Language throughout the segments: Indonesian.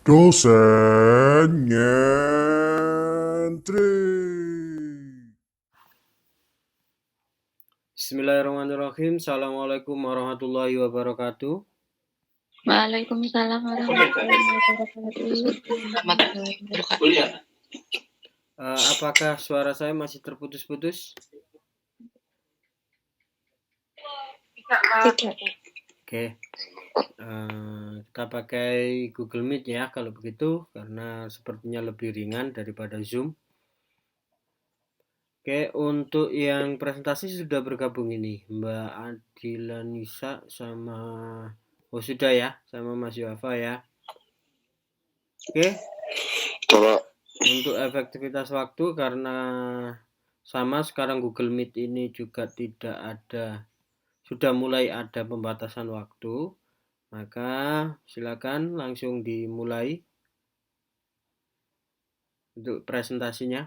Dosen nyentrik. Bismillahirrahmanirrahim. Assalamualaikum warahmatullahi wabarakatuh. Waalaikumsalam warahmatullahi wabarakatuh. Apakah suara saya masih terputus-putus? Tidak. Oke. Kita pakai Google Meet ya kalau begitu, karena sepertinya lebih ringan daripada Zoom. Oke, untuk yang presentasi sudah bergabung ini Mbak Adila Nisa sama sudah ya, sama Mas Yuafa ya. Oke. Untuk efektivitas waktu, karena sama sekarang Google Meet ini juga sudah mulai ada pembatasan waktu, maka silakan langsung dimulai untuk presentasinya.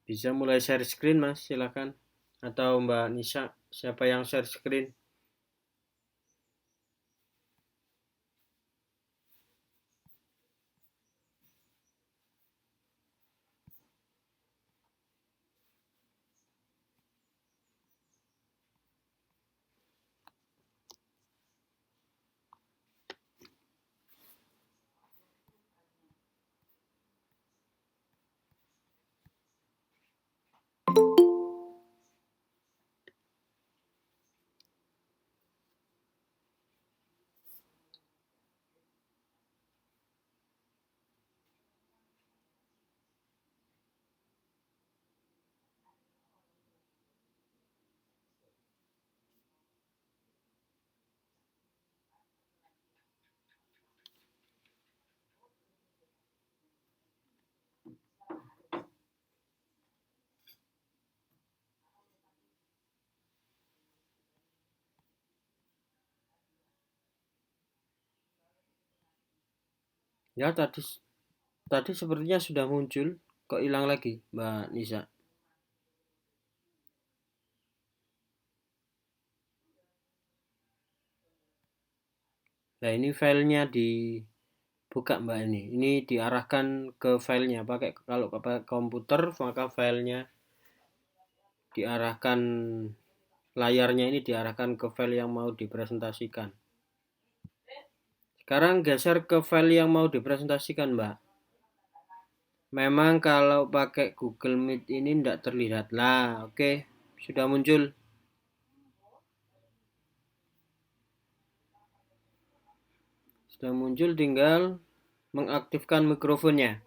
Bisa mulai share screen, Mas, silakan. Atau Mbak Nisa, siapa yang share screen? Ya, tadi sepertinya sudah muncul, kok hilang lagi, Mbak Nisa? Nah, ini filenya dibuka, Mbak, ini diarahkan ke filenya. Kalau pakai komputer, maka filenya diarahkan, layarnya ini diarahkan ke file yang mau dipresentasikan. Sekarang geser ke file yang mau dipresentasikan, Mbak. Memang kalau pakai Google Meet ini tidak terlihat lah. Oke, sudah muncul. Sudah muncul, tinggal mengaktifkan mikrofonnya.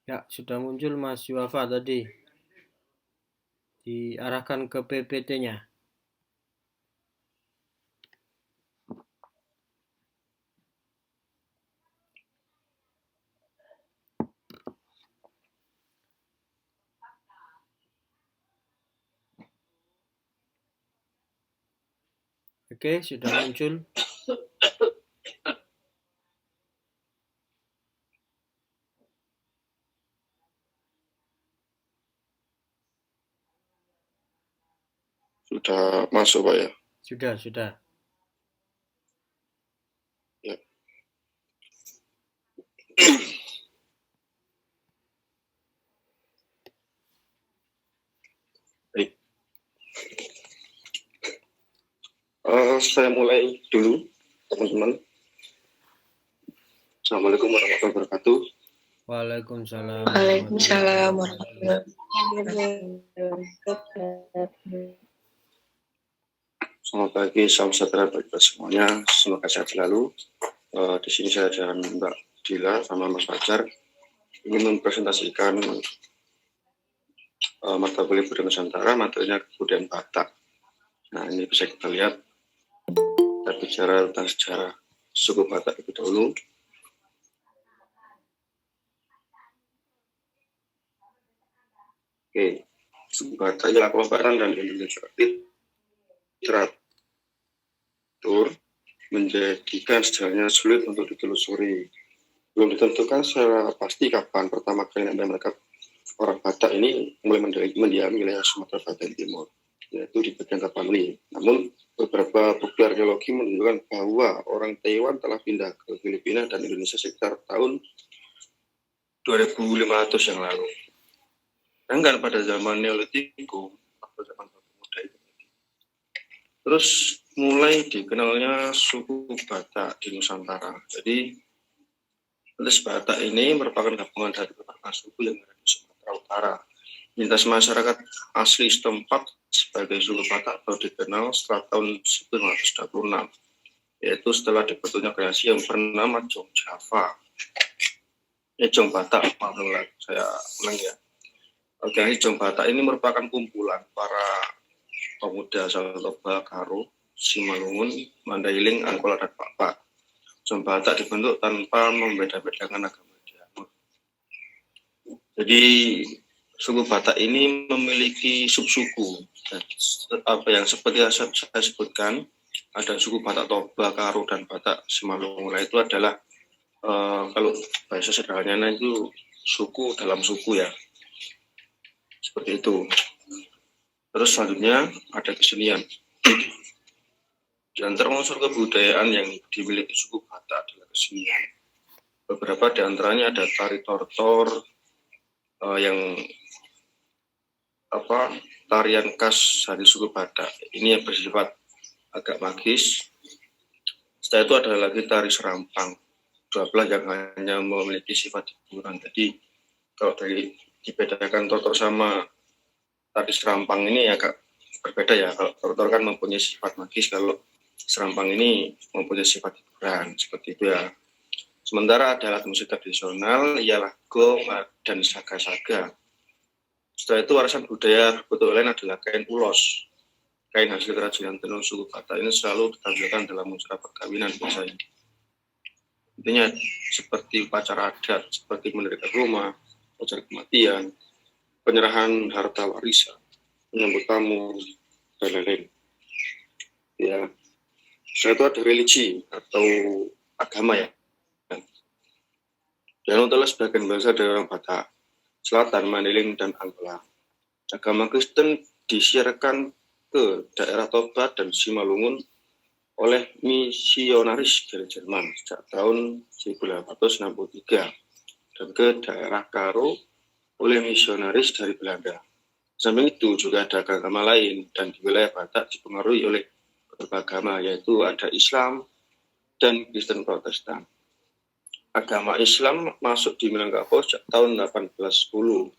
Ya, sudah muncul Mas Yuafa tadi. Diarahkan ke PPT-nya. Oke, sudah muncul. Sudah masuk Pak ya? Sudah. Ya. Baik. Saya mulai dulu, teman-teman. Assalamualaikum warahmatullahi wabarakatuh. Waalaikumsalam. Waalaikumsalam warahmatullahi wabarakatuh. Selamat pagi, salam sejahtera bagi kita semuanya. Semoga sehat selalu. Di sini saya dan Mbak Dila sama Mas Fajar ingin mempresentasikan mata kuliah budaya Nusantara, materinya kebudayaan Batak. Nah, ini bisa kita lihat. Kita bicara tentang sejarah suku Batak lebih dahulu. Oke, suku Batak ialah kelompok dan Indonesia literatur menjadikan sejarahnya sulit untuk ditelusuri. Belum ditentukan secara pasti kapan pertama kali mereka orang Batak ini mulai mendiami wilayah Sumatera bagian timur, yaitu di bagian Tapanuli. Namun beberapa bukti arkeologi menunjukkan bahwa orang Taiwan telah pindah ke Filipina dan Indonesia sekitar tahun 2500 yang lalu. Sedangkan pada zaman Neolitikum atau zaman Batu Muda itu, terus mulai dikenalnya suku Batak di Nusantara. Jadi lintas Batak ini merupakan gabungan dari beberapa suku yang ada di Sumatera Utara. Lintas masyarakat asli setempat sebagai suku Batak baru dikenal setelah tahun 1926, yaitu setelah dibentuknya kreasi yang bernama Jong Java. Jong Batak, saya ulang ya. Organisasi Jong Batak ini merupakan kumpulan para pemuda Toba, Karo, Simalungun, Mandailing, Angkola, dan Bapak. Jong Batak dibentuk tanpa membeda-bedakan agama dianut. Jadi suku Batak ini memiliki subsuku. Apa yang seperti saya sebutkan, ada suku Batak Toba, Karo, dan Batak Simalungun. Itu adalah kalau bahasa sederhananya itu suku dalam suku ya. Seperti itu. Terus selanjutnya ada kesenian. Di antara unsur kebudayaan yang dimiliki suku Batak adalah kesenian. Beberapa di antaranya ada tari tortor, yang tarian khas dari suku Batak. Ini yang bersifat agak magis. Setelah itu ada lagi tari serampang. 12 yang hanya memiliki sifat hiburan. Jadi kalau dari dibedakan tortor sama tari serampang ini agak berbeda ya. Kalau tortor kan mempunyai sifat magis, kalau serampang ini mempunyai sifat hiburan, seperti itu ya. Sementara ada alat musik tradisional ialah gong dan saga-saga. Setelah itu warisan budaya bentuk lain adalah kain ulos. Kain hasil kerajinan tenun suku Batak ini selalu ditampilkan dalam unsur perkawinan biasanya. Intinya seperti upacara adat, seperti mendirikan rumah, upacara kematian, penyerahan harta warisan, menyambut tamu, dan lain-lain. Ya, setelah itu ada religi atau agama ya. Dan adalah sebagian bahasa dari orang Batak, Selatan, Mandailing, dan Angkola. Agama Kristen disiarkan ke daerah Toba dan Simalungun oleh misionaris dari Jerman sejak tahun 1863 dan ke daerah Karo oleh misionaris dari Belanda. Samping itu juga ada agama lain dan di wilayah Batak dipengaruhi oleh beberapa agama, yaitu ada Islam dan Kristen Protestan. Agama Islam masuk di Minangkabau sejak tahun 1810.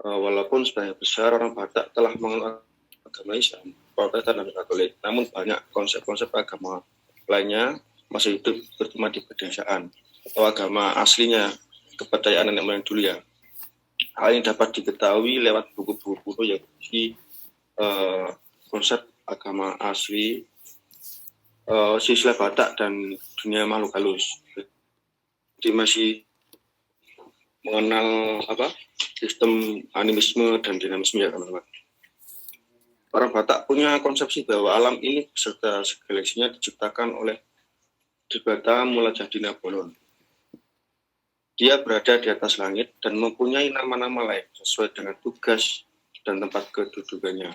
Walaupun sebagian besar orang Batak telah mengenal agama Islam, Protestan, dan Katolik, namun banyak konsep-konsep agama lainnya masih hidup berkembang di pedesaan atau agama aslinya kepercayaan nenek moyang dulu ya. Hal ini dapat diketahui lewat buku-buku kuno yang berisi konsep agama asli, silsilah Batak, dan dunia makhluk halus. Jadi masih mengenal sistem animisme dan dinamisme ya teman-teman. Orang Batak punya konsepsi bahwa alam ini beserta segala isinya diciptakan oleh Dibata Mula Jadina Bolon. Dia berada di atas langit dan mempunyai nama-nama lain sesuai dengan tugas dan tempat kedudukannya.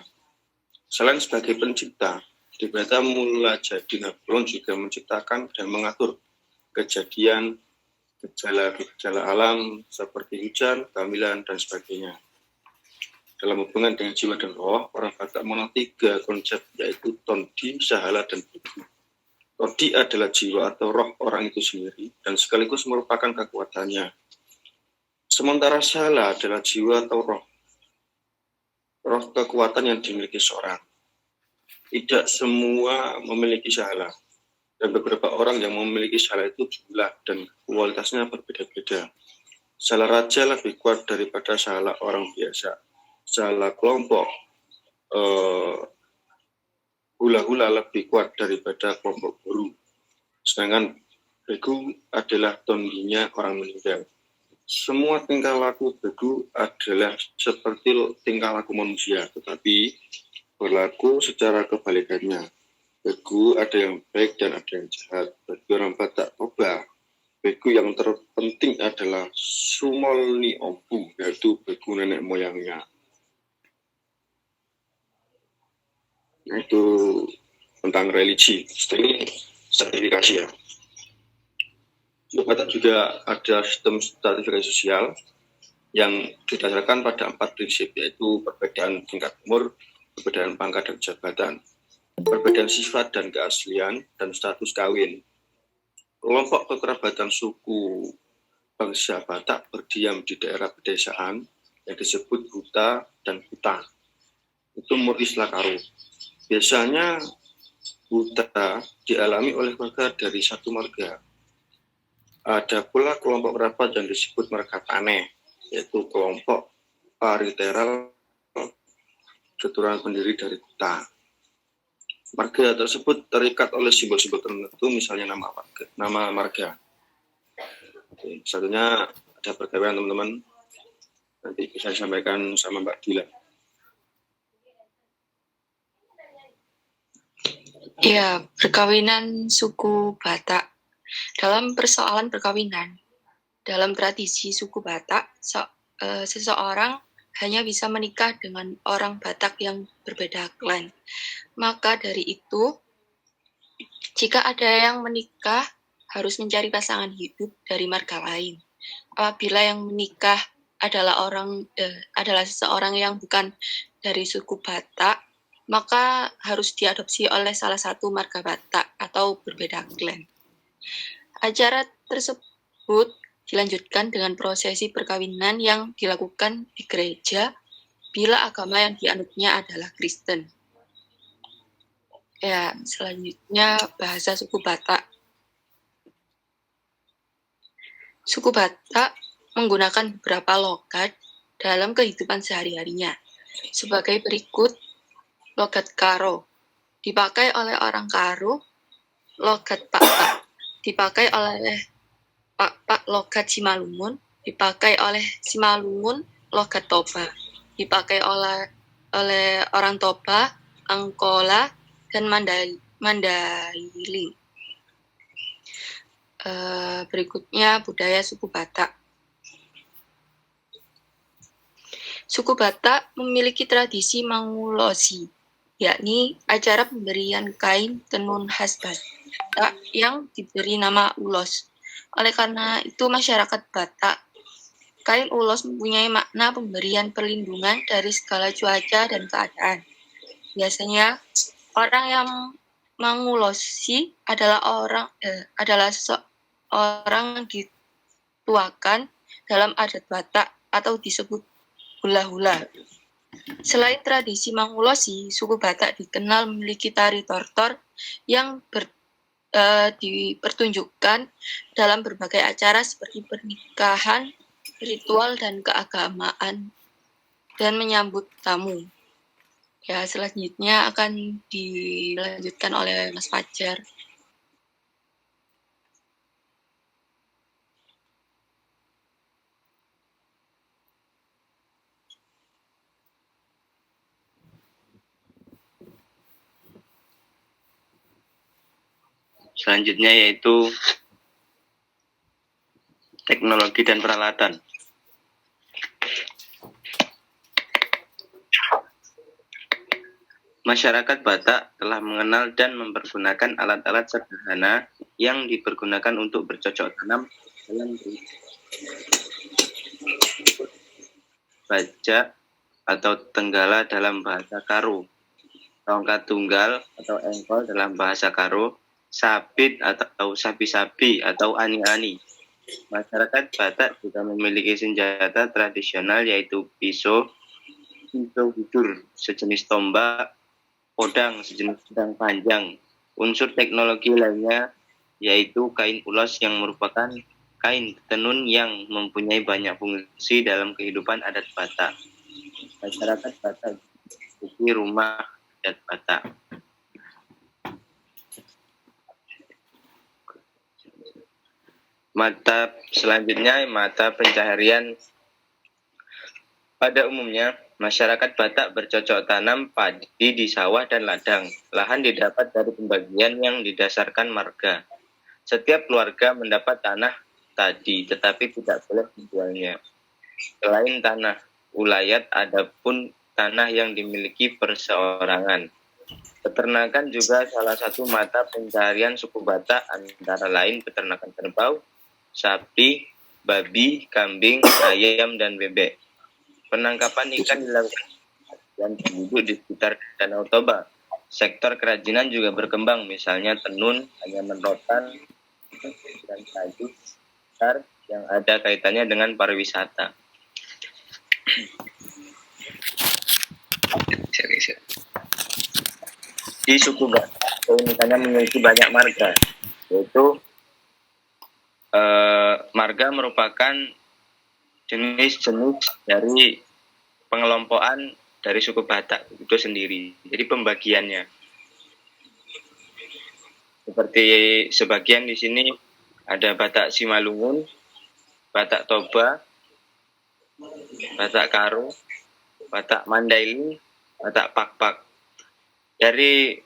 Selain sebagai pencipta, Dibata Mula Jadina Bolon juga menciptakan dan mengatur kejadian, gejala alam seperti hujan, kehamilan, dan sebagainya. Dalam hubungan dengan jiwa dan roh, orang Batak mengenal 3 konsep, yaitu Tondi, Sahala, dan Budu. Tondi adalah jiwa atau roh orang itu sendiri, dan sekaligus merupakan kekuatannya. Sementara Sahala adalah jiwa atau roh kekuatan yang dimiliki seorang. Tidak semua memiliki Sahala, dan beberapa orang yang memiliki Sahala itu jumlah dan kualitasnya berbeda-beda. Sahala raja lebih kuat daripada Sahala orang biasa. Sahala kelompok hula-hula lebih kuat daripada kelompok guru. Sedangkan begu adalah tondinya orang meninggal. Semua tingkah laku begu adalah seperti tingkah laku manusia, tetapi berlaku secara kebalikannya. Begu ada yang baik dan ada yang jahat. Bagi orang Batak Toba, begu yang terpenting adalah Sumolni Ompu, yaitu begu nenek moyangnya. Itu tentang religi. Ini sertifikasi ya. Batak juga ada sistem stratifikasi sosial yang didasarkan pada 4 prinsip, yaitu perbedaan tingkat umur, perbedaan pangkat dan jabatan, perbedaan sifat dan keaslian, dan status kawin. Kelompok kekerabatan suku bangsa Batak berdiam di daerah pedesaan yang disebut huta dan huta. Itu Muris Lakaru. Biasanya huta dialami oleh warga dari satu marga. Ada pula kelompok kerabat yang disebut marga Taneh, yaitu kelompok pariteral keturunan pendiri dari huta. Marga tersebut terikat oleh simbol-simbol tertentu, misalnya nama marga. Oke, satunya ada perkawinan teman-teman, nanti bisa disampaikan sama Mbak Dila. Ya, perkawinan suku Batak. Dalam persoalan perkawinan, dalam tradisi suku Batak, seseorang hanya bisa menikah dengan orang Batak yang berbeda klan. Maka dari itu, jika ada yang menikah, harus mencari pasangan hidup dari marga lain. Apabila yang menikah adalah seseorang yang bukan dari suku Batak, maka harus diadopsi oleh salah satu marga Batak atau berbeda klan. Acara tersebut dilanjutkan dengan prosesi perkawinan yang dilakukan di gereja bila agama yang dianutnya adalah Kristen. Ya, selanjutnya bahasa suku Batak. Suku Batak menggunakan beberapa logat dalam kehidupan sehari-harinya. Sebagai berikut, logat Karo dipakai oleh orang Karo, logat Pak-Pak dipakai oleh Pak-Pak logat Simalungun, dipakai oleh Simalungun logat Toba, dipakai oleh orang Toba, Angkola, dan Mandailing. Berikutnya budaya suku Batak. Suku Batak memiliki tradisi mangulosi, yakni acara pemberian kain tenun khas Batak yang diberi nama ulos. Oleh karena itu masyarakat Batak, kain ulos mempunyai makna pemberian perlindungan dari segala cuaca dan keadaan. Biasanya orang yang mangulosi adalah seseorang yang dituakan dalam adat Batak atau disebut hula-hula. Selain tradisi mangulosi, suku Batak dikenal memiliki tari tortor yang dipertunjukkan dalam berbagai acara seperti pernikahan, ritual, dan keagamaan, dan menyambut tamu. Ya, selanjutnya akan dilanjutkan oleh Mas Fajar. Selanjutnya yaitu teknologi dan peralatan. Masyarakat Batak telah mengenal dan mempergunakan alat-alat sederhana yang dipergunakan untuk bercocok tanam dalam bajak atau tenggala dalam bahasa Karo, tongkat tunggal atau engkol dalam bahasa Karo, sabit atau sapi-sapi atau ani-ani. Masyarakat Batak juga memiliki senjata tradisional yaitu pisau hidur sejenis tombak, podang sejenis pedang panjang. Unsur teknologi lainnya yaitu kain ulos yang merupakan kain tenun yang mempunyai banyak fungsi dalam kehidupan adat Batak. Masyarakat Batak memiliki rumah adat Batak. Mata selanjutnya, mata pencaharian. Pada umumnya, masyarakat Batak bercocok tanam padi di sawah dan ladang. Lahan didapat dari pembagian yang didasarkan marga. Setiap keluarga mendapat tanah tadi, tetapi tidak boleh menjualnya. Selain tanah ulayat, ada pun tanah yang dimiliki perseorangan. Peternakan juga salah satu mata pencaharian suku Batak, antara lain peternakan kerbau, sapi, babi, kambing, ayam, dan bebek. Penangkapan ikan dilakukan dan penduduk di sekitar Danau Toba. Sektor kerajinan juga berkembang, misalnya tenun, anyaman rotan, dan kayu besar yang ada kaitannya dengan pariwisata. Di suku Batak, keunikannya memiliki banyak marga, yaitu marga merupakan jenis-jenis dari pengelompokan dari suku Batak itu sendiri. Jadi pembagiannya seperti sebagian di sini ada Batak Simalungun, Batak Toba, Batak Karo, Batak Mandailing, Batak Pakpak. Dari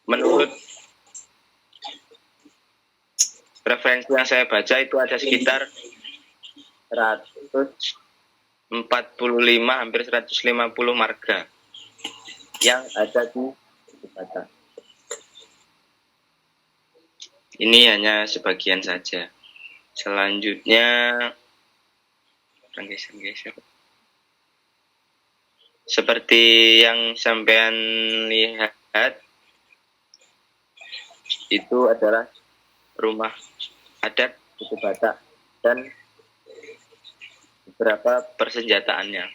menurut referensi yang saya baca itu ada sekitar 145 hampir 150 marga yang ada di Batak. Ini hanya sebagian saja. Selanjutnya seperti yang sampean lihat itu adalah rumah adat suku Batak dan beberapa persenjataannya,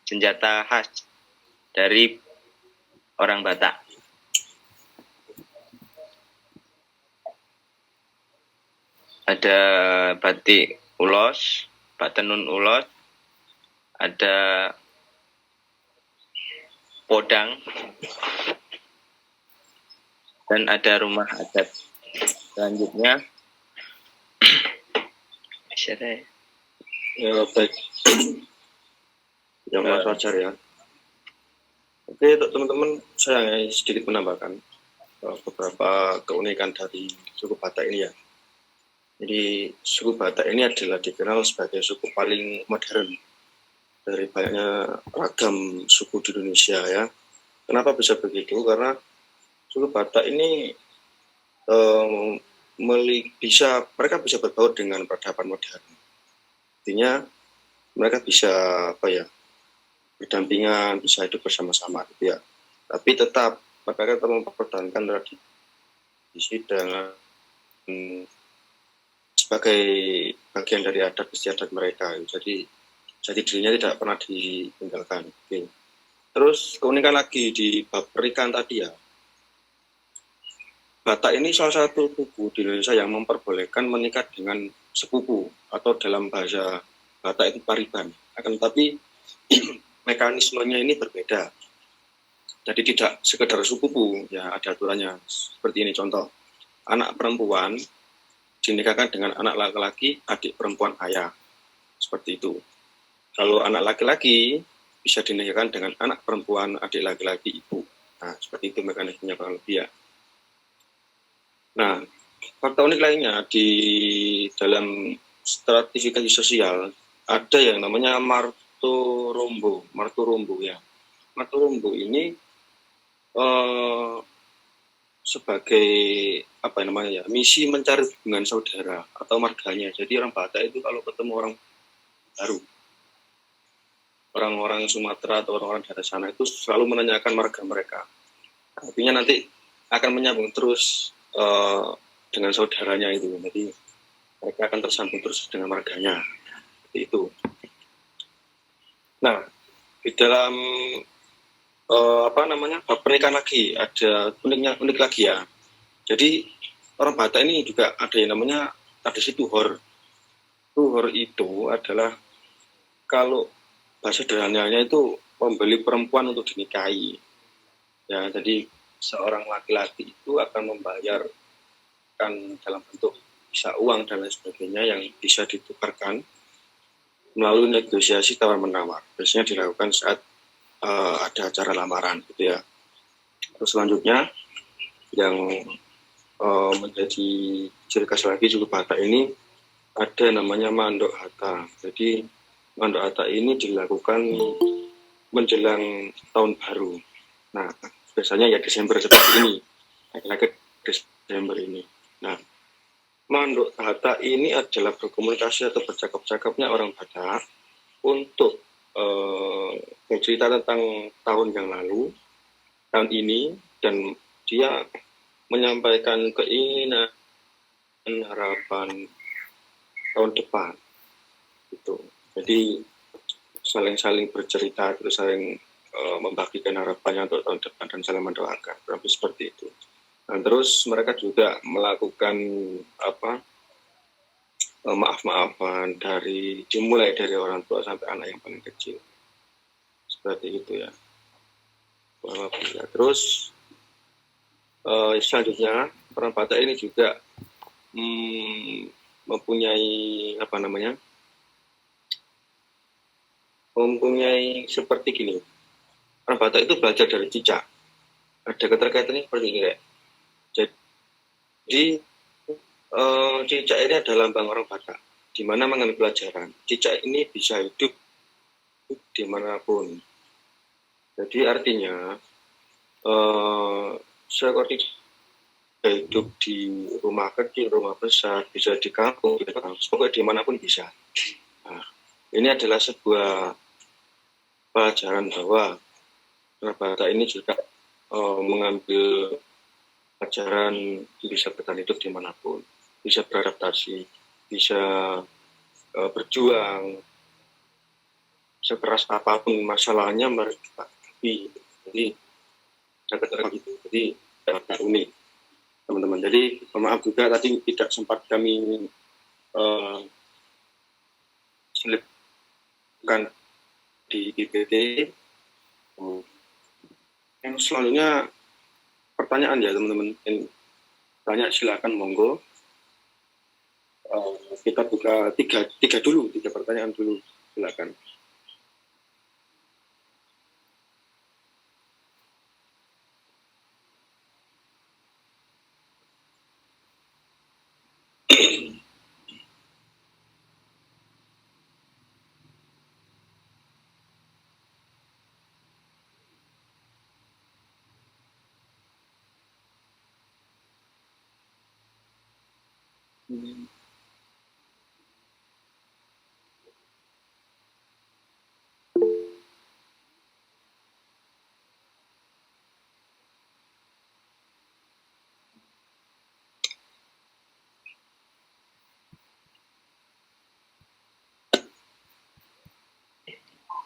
senjata khas dari orang Batak. Ada batik ulos, tenun ulos, ada podang, dan ada rumah adat. Selanjutnya, Ya, baik. Yang Mas Fajar ya. Oke, untuk teman-teman saya sedikit menambahkan beberapa keunikan dari suku Batak ini ya. Jadi suku Batak ini adalah dikenal sebagai suku paling modern dari banyaknya ragam suku di Indonesia ya. Kenapa bisa begitu? Karena suku Batak ini mereka bisa berbaur dengan peradaban modern. Artinya mereka bisa berdampingan, bisa hidup bersama-sama gitu ya. Tapi tetap mereka tetap mempertahankan tradisi dengan sebagai bagian dari adat istiadat mereka. Jadi dirinya tidak pernah ditinggalkan. Oke. Terus keunikan lagi di bab pernikahan tadi ya. Batak ini salah satu suku di Indonesia yang memperbolehkan menikah dengan sepupu atau dalam bahasa Batak itu pariban. Akan tetapi mekanismenya ini berbeda. Jadi tidak sekedar sepupu, ya ada aturannya. Seperti ini contoh, anak perempuan dinikahkan dengan anak laki-laki, adik perempuan ayah. Seperti itu. Kalau anak laki-laki bisa dinikahkan dengan anak perempuan, adik laki-laki ibu. Nah, seperti itu mekanismenya kurang lebih ya. Nah, fakta unik lainnya di dalam stratifikasi sosial ada yang namanya Martorombo ya. Martorombo ini sebagai apa namanya ya, misi mencari hubungan saudara atau marganya. Jadi orang Batak itu kalau ketemu orang baru, orang-orang Sumatera atau orang-orang daerah sana itu selalu menanyakan marga mereka. Artinya nanti akan menyambung terus dengan saudaranya itu. Jadi mereka akan tersambung terus dengan marganya. Seperti itu. Nah, di dalam apa namanya pernikahan lagi ada unik lagi ya. Jadi orang Batak ini juga ada yang namanya tradisi tuhor. Tuhor itu adalah kalau bahasa sederhananya itu membeli perempuan untuk dinikahi. Ya, jadi seorang laki-laki itu akan membayarkan dalam bentuk bisa uang dan lain sebagainya yang bisa ditukarkan melalui negosiasi tawar-menawar. Biasanya dilakukan saat ada acara lamaran gitu ya. Terus selanjutnya yang menjadi ciri khas lagi suku Batak ini ada namanya mandok hata. Jadi mandok hata ini dilakukan menjelang tahun baru. Nah, biasanya ya Desember seperti ini, lagi Desember ini. Nah, mandok hata ini adalah berkomunikasi atau bercakap-cakapnya orang Batak untuk bercerita tentang tahun yang lalu, tahun ini, dan dia menyampaikan keinginan, harapan tahun depan. Gitu. Jadi saling bercerita, terus saling membagikan harapannya untuk tahun depan dan saling mendoakan. Berarti seperti itu. Dan terus mereka juga melakukan maaf-maafan dimulai dari orang tua sampai anak yang paling kecil. Seperti itu ya. Terus selanjutnya orang Batak ini juga mempunyai seperti gini. Orang Batak itu belajar dari cicak. Ada keterkaitannya seperti ini kayak. Jadi cicak ini adalah lambang orang Batak, di mana mengambil pelajaran. Cicak ini bisa hidup dimanapun. Jadi artinya seekor cicak hidup di rumah kecil, rumah besar, bisa di kampung, pokoknya dimanapun bisa. Nah, ini adalah sebuah pelajaran bahwa orang Batak ini juga mengambil pelajaran bisa bertahan hidup dimanapun, bisa beradaptasi, bisa berjuang, sekeras apapun masalahnya mereka hadapi. Jadi jaga itu. Jadi agak unik, teman-teman. Jadi maaf juga tadi tidak sempat kami selipkan di IPT. Yang selanjutnya pertanyaan ya teman-teman. Tanya silakan monggo. Kita buka tiga pertanyaan dulu, silakan.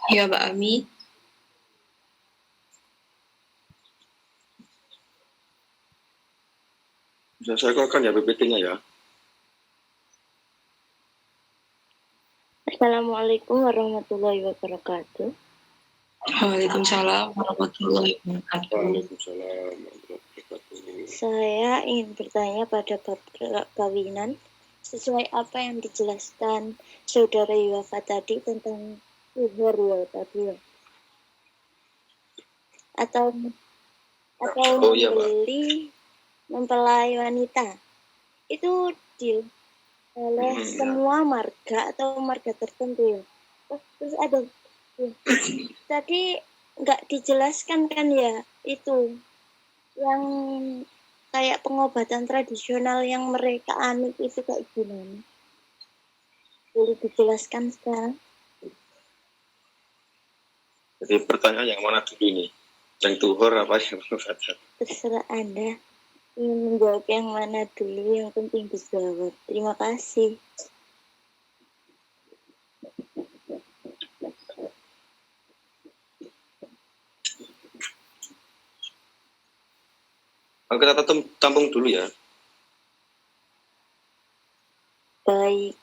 Ya, Mbak Ami. Bisa saya keluarkan ya PPT-nya ya. Assalamualaikum warahmatullahi wabarakatuh. Waalaikumsalam warahmatullahi wabarakatuh. Waalaikumsalam warahmatullahi wabarakatuh. Saya ingin bertanya pada bab perkawinan sesuai apa yang dijelaskan saudara Yuwafa tadi tentang tuhor ya tadi ya. Atau Oh, iya, membeli mempelai wanita. Itu oleh Ya. semua marga atau marga tertentu ya. Terus ada tadi nggak dijelaskan kan ya itu yang kayak pengobatan tradisional yang mereka anut itu kayak gimana? Boleh dijelaskan sekarang? Jadi pertanyaan yang mana dulu ini? Yang tuhur apa yang pengobatan? Terserah Anda ingin menjawab yang mana dulu, yang penting dijawab. Terima kasih. Kita tampung dulu ya. Baik.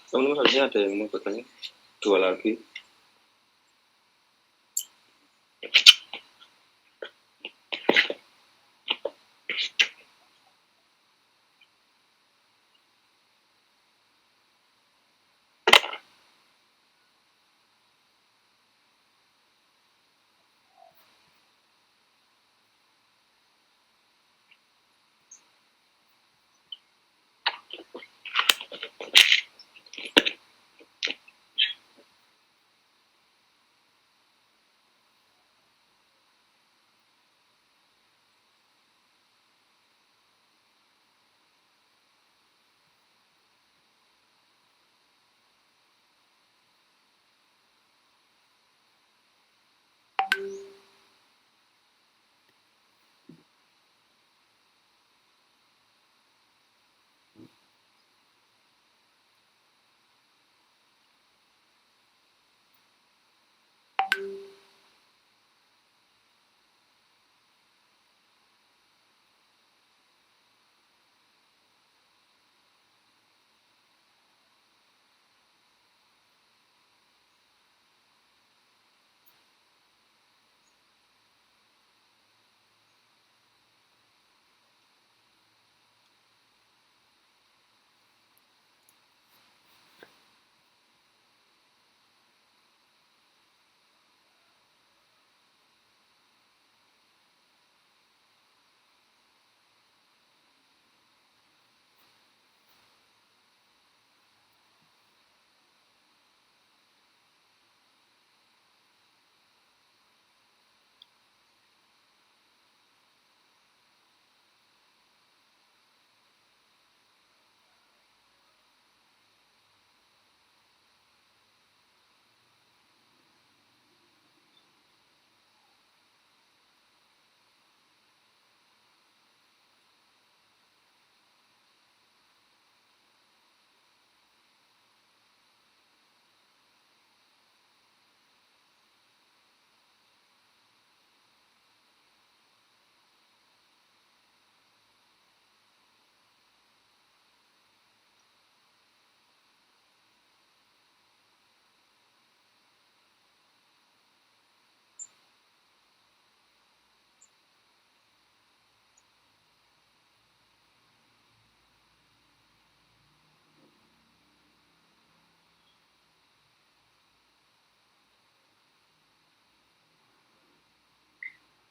Teman-teman harusnya ada yang mau bertanya. Dua lagi.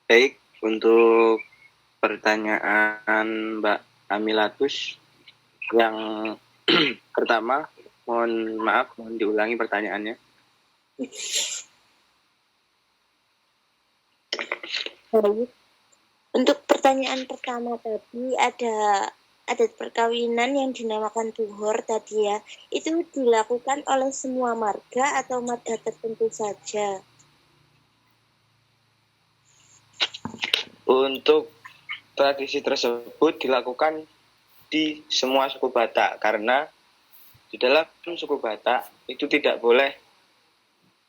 Baik, untuk pertanyaan Mbak Amilatus yang pertama, mohon maaf, mohon diulangi pertanyaannya. Baik. Untuk pertanyaan pertama tadi ada perkawinan yang dinamakan tuhur tadi ya. Itu dilakukan oleh semua marga atau marga tertentu saja? Untuk tradisi tersebut dilakukan di semua suku Batak karena di dalam suku Batak itu tidak boleh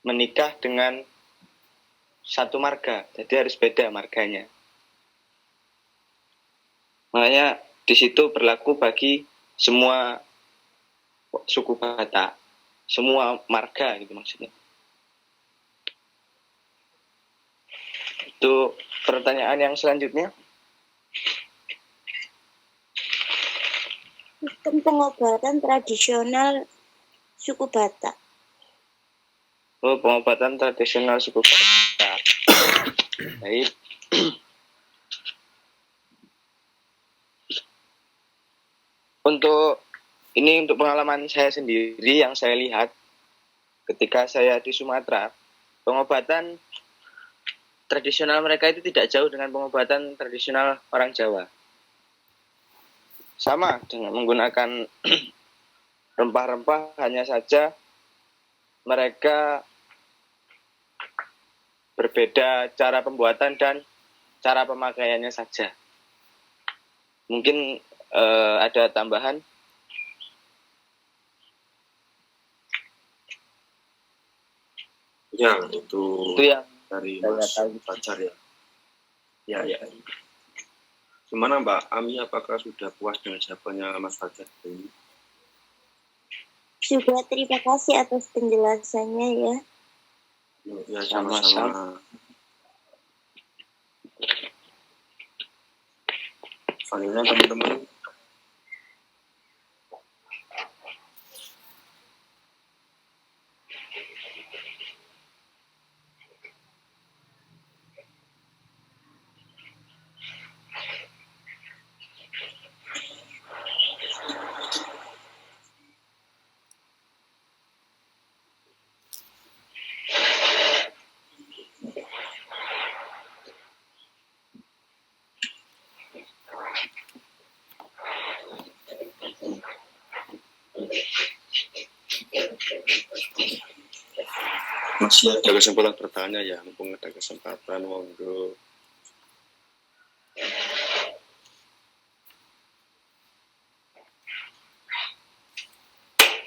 menikah dengan satu marga, jadi harus beda marganya. Makanya di situ berlaku bagi semua suku Batak, semua marga gitu maksudnya. Itu pertanyaan yang selanjutnya. Sistem pengobatan tradisional suku Batak. Oh, pengobatan tradisional suku Batak. Baik. Untuk pengalaman saya sendiri yang saya lihat ketika saya di Sumatera, pengobatan tradisional mereka itu tidak jauh dengan pengobatan tradisional orang Jawa. Sama dengan menggunakan rempah-rempah, hanya saja mereka berbeda cara pembuatan dan cara pemakaiannya saja. Mungkin ada tambahan? Ya, itu yang dari saya Mas tahu. Fajar ya. Ya. Gimana Mbak Ami, apakah sudah puas dengan jawabannya Mas Fajar ini? Juga terima kasih atas penjelasannya ya. Ya, sama-sama. Selanjutnya teman-teman. Masih ada kesempatan bertanya ya, mumpung ada kesempatan, monggo.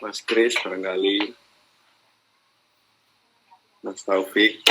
Mas Kris barangkali, Mas Taufik.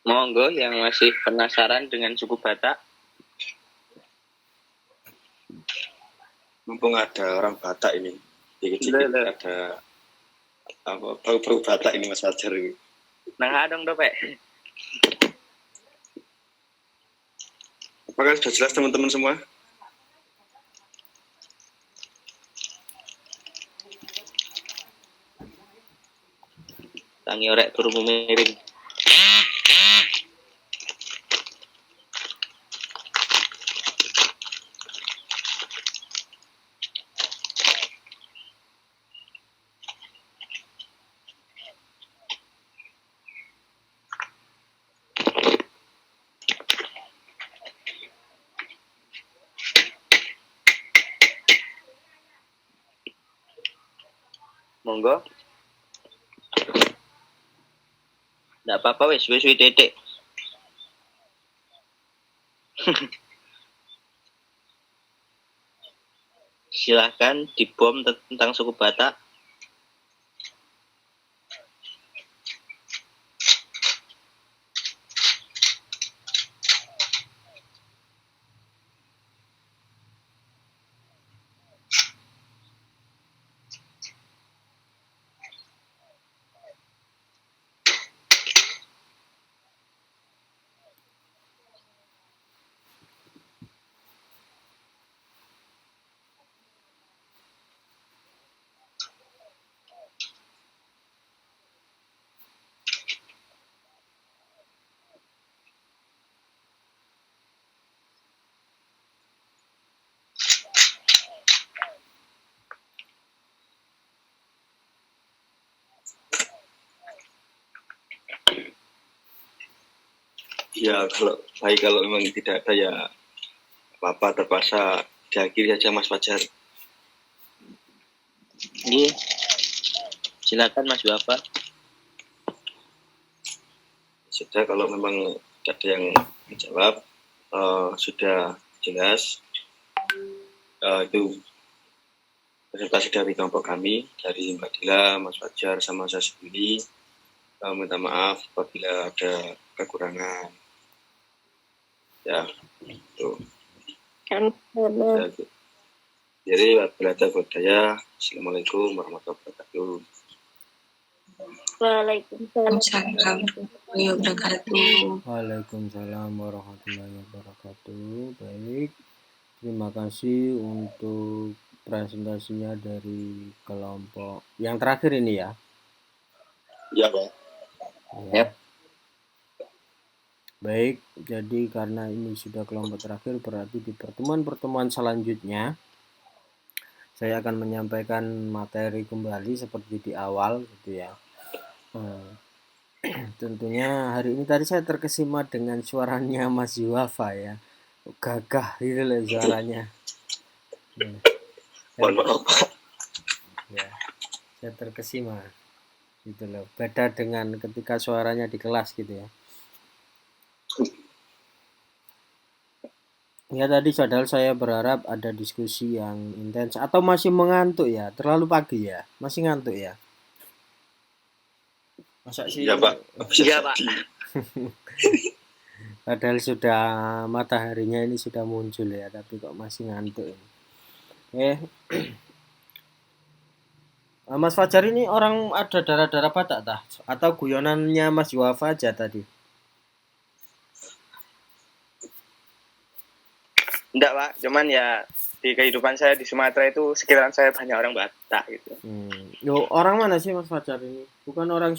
Monggo yang masih penasaran dengan suku Batak. Mumpung ada orang Batak ini, dikit-dikit ada bau Batak ini Mas Fajar ini. Nah, dong Dopek. Apakah sudah jelas teman-teman semua? Tangi orek turu miring. Monggo. Nggak apa-apa wis titik. Silahkan dibom tentang suku Batak. Ya, kalau memang tidak ada ya apa-apa, terpaksa diakhiri saja Mas Fajar. Ini silakan Mas Bapak. Sudah, kalau memang ada yang menjawab sudah jelas, itu presentasi dari kelompok kami, dari Mbak Dila, Mas Fajar, sama saya sendiri. Minta maaf apabila ada kekurangan. Ya, itu. Jadi, belajar budaya. Assalamualaikum warahmatullahi wabarakatuh. Waalaikumsalam. Warahmatullahi wabarakatuh. Waalaikumsalam warahmatullahi wabarakatuh. Baik, terima kasih untuk presentasinya dari kelompok yang terakhir ini ya. Ya, Pak. Ya. Baik, jadi karena ini sudah kelompok terakhir, berarti di pertemuan-pertemuan selanjutnya saya akan menyampaikan materi kembali seperti di awal gitu ya. Tentunya hari ini tadi saya terkesima dengan suaranya Mas Yuwafa ya, gagah gitu loh suaranya. Mohon maaf, Pak. Ya, saya terkesima gitu loh. Beda dengan ketika suaranya di kelas gitu ya. Ya tadi padahal saya berharap ada diskusi yang intens atau masih mengantuk ya, terlalu pagi ya, masih ngantuk ya. Masa sih? Ya, Pak. Iya, Pak. Padahal sudah mataharinya ini sudah muncul ya, tapi kok masih ngantuk ini. Mas Fajar ini orang ada darah-darah Batak tah? Atau guyonannya Mas Yuwafa aja tadi? Enggak, Pak. Cuman ya di kehidupan saya di Sumatera itu sekitaran saya banyak orang Batak gitu. Yo, orang mana sih Mas Fajar ini? Bukan orang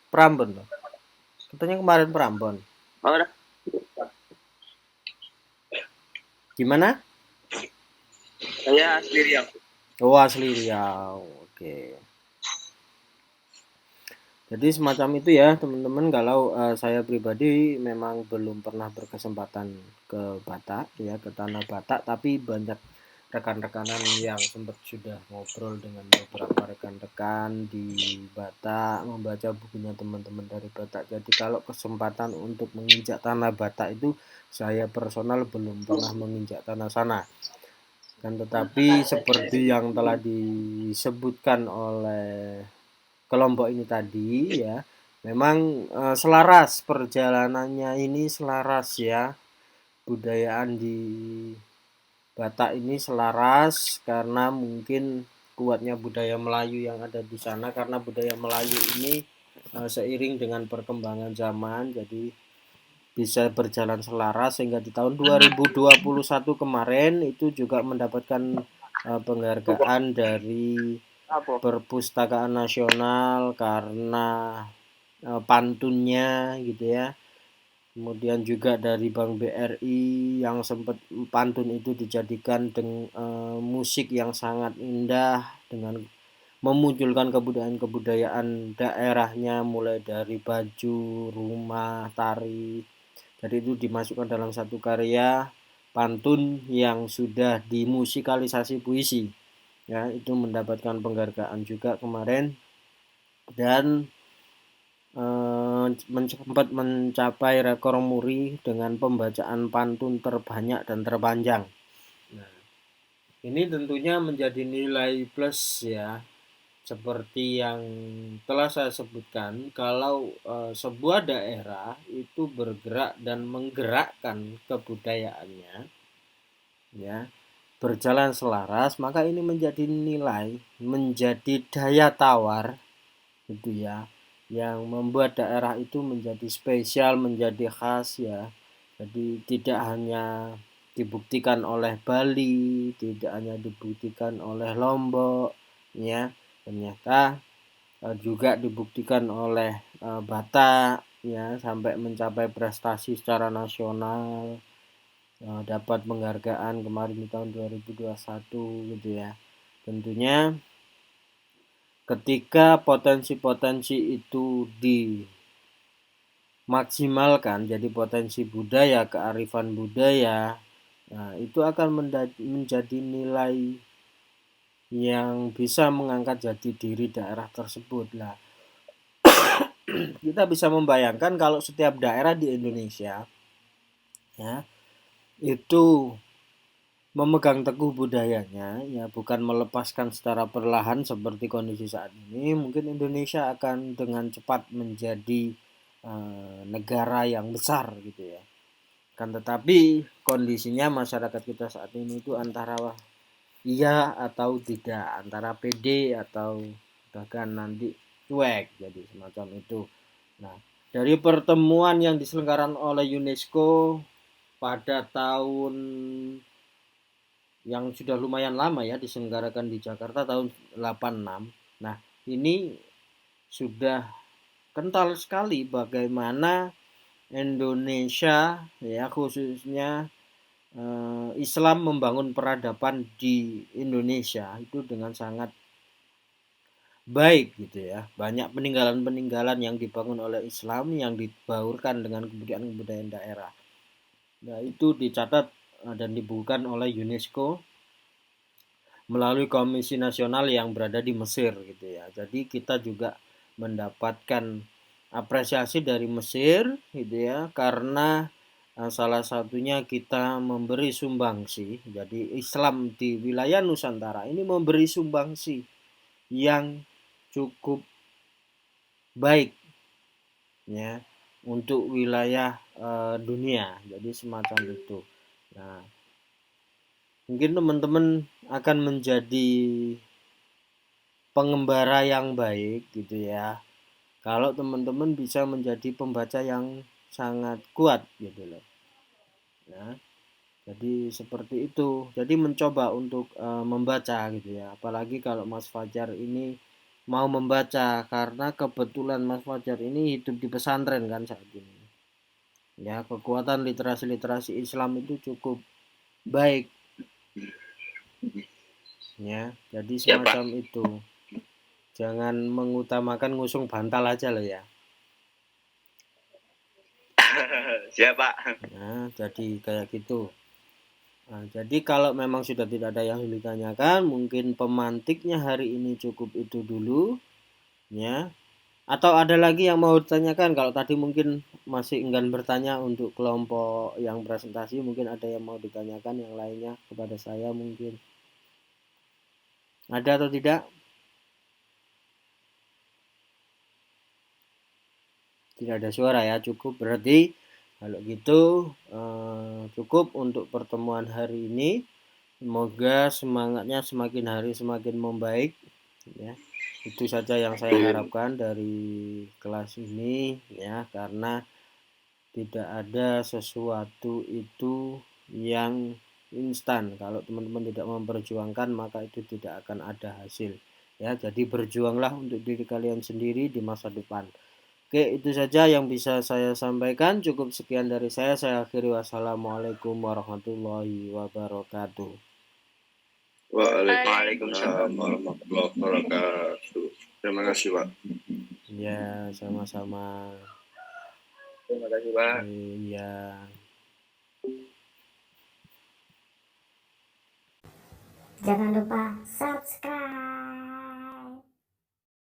Prambon loh. Katanya kemarin Prambon. Orang Gimana? saya asli Riau. Oh, asli Riau. Oke. Jadi semacam itu ya teman-teman. Kalau saya pribadi memang belum pernah berkesempatan ke Batak ya, ke tanah Batak, tapi banyak rekan-rekanan yang sempat sudah ngobrol dengan beberapa rekan-rekan di Batak, membaca bukunya teman-teman dari Batak. Jadi kalau kesempatan untuk menginjak tanah Batak itu saya personal belum pernah menginjak tanah sana. Kan tetapi seperti yang telah disebutkan oleh kelompok ini tadi ya, memang selaras perjalanannya ini selaras ya, budayaan di Batak ini selaras karena mungkin kuatnya budaya Melayu yang ada di sana, karena budaya Melayu ini seiring dengan perkembangan zaman jadi bisa berjalan selaras sehingga di tahun 2021 kemarin itu juga mendapatkan penghargaan dari Perpustakaan Nasional karena pantunnya gitu ya. Kemudian juga dari Bank BRI yang sempat pantun itu dijadikan dengan musik yang sangat indah dengan memunculkan kebudayaan-kebudayaan daerahnya mulai dari baju, rumah, tari. Jadi itu dimasukkan dalam satu karya pantun yang sudah dimusikalisasi puisi. Ya, itu mendapatkan penghargaan juga kemarin dan sempat mencapai rekor muri dengan pembacaan pantun terbanyak dan terpanjang. Nah, ini tentunya menjadi nilai plus ya, seperti yang telah saya sebutkan, kalau sebuah daerah itu bergerak dan menggerakkan kebudayaannya, ya, berjalan selaras, maka ini menjadi nilai, menjadi daya tawar, gitu ya, yang membuat daerah itu menjadi spesial, menjadi khas ya. Jadi tidak hanya dibuktikan oleh Bali, tidak hanya dibuktikan oleh Lombok, ya, ternyata juga dibuktikan oleh Batak, ya, sampai mencapai prestasi secara nasional, dapat penghargaan kemarin di tahun 2021 gitu ya. Tentunya ketika potensi-potensi itu dimaksimalkan jadi potensi budaya, kearifan budaya, nah itu akan menjadi nilai yang bisa mengangkat jati diri daerah tersebut lah. Kita bisa membayangkan kalau setiap daerah di Indonesia ya itu memegang teguh budayanya, ya bukan melepaskan secara perlahan seperti kondisi saat ini, mungkin Indonesia akan dengan cepat menjadi negara yang besar gitu ya. Kan tetapi kondisinya masyarakat kita saat ini itu antara iya atau tidak, antara pede atau bahkan nanti cuek, jadi semacam itu. Nah, dari pertemuan yang diselenggarakan oleh UNESCO pada tahun yang sudah lumayan lama ya, diselenggarakan di Jakarta tahun 86. Nah, ini sudah kental sekali bagaimana Indonesia ya khususnya Islam membangun peradaban di Indonesia itu dengan sangat baik gitu ya. Banyak peninggalan-peninggalan yang dibangun oleh Islam yang dibaurkan dengan kebudayaan-kebudayaan daerah. Nah, itu dicatat dan dibukukan oleh UNESCO melalui Komisi Nasional yang berada di Mesir gitu ya. Jadi kita juga mendapatkan apresiasi dari Mesir gitu ya, karena salah satunya kita memberi sumbangsi. Jadi Islam di wilayah Nusantara ini memberi sumbangsi yang cukup baik ya untuk wilayah dunia. Jadi semacam itu. Nah, mungkin teman-teman akan menjadi pengembara yang baik gitu ya. Kalau teman-teman bisa menjadi pembaca yang sangat kuat gitu loh. Ya, jadi seperti itu. Jadi mencoba untuk membaca gitu ya. Apalagi kalau Mas Fajar ini mau membaca karena kebetulan Mas Fajar ini hidup di pesantren kan saat ini. Ya, kekuatan literasi-literasi Islam itu cukup baik. Ya, jadi Ya, Pak. semacam itu. Jangan mengutamakan ngusung bantal aja loh ya. Siap, Pak. Nah, jadi kayak gitu. Nah, jadi kalau memang sudah tidak ada yang ditanyakan, mungkin pemantiknya hari ini cukup itu dulu, ya. Atau ada lagi yang mau ditanyakan? Kalau tadi mungkin masih enggan bertanya untuk kelompok yang presentasi, mungkin ada yang mau ditanyakan yang lainnya kepada saya mungkin. Ada atau tidak? Tidak ada suara ya, cukup. Berarti kalau gitu cukup untuk pertemuan hari ini. Semoga semangatnya semakin hari semakin membaik ya. Itu saja yang saya harapkan dari kelas ini ya, karena tidak ada sesuatu itu yang instan. Kalau teman-teman tidak memperjuangkan maka itu tidak akan ada hasil ya. Jadi berjuanglah untuk diri kalian sendiri di masa depan. Oke, itu saja yang bisa saya sampaikan. Cukup sekian dari saya. Saya akhiri. Wassalamualaikum warahmatullahi wabarakatuh. Waalaikumsalam warahmatullahi wabarakatuh. Terima kasih, Pak. Ya, sama-sama. Terima kasih, Pak. Iya. Jangan lupa subscribe.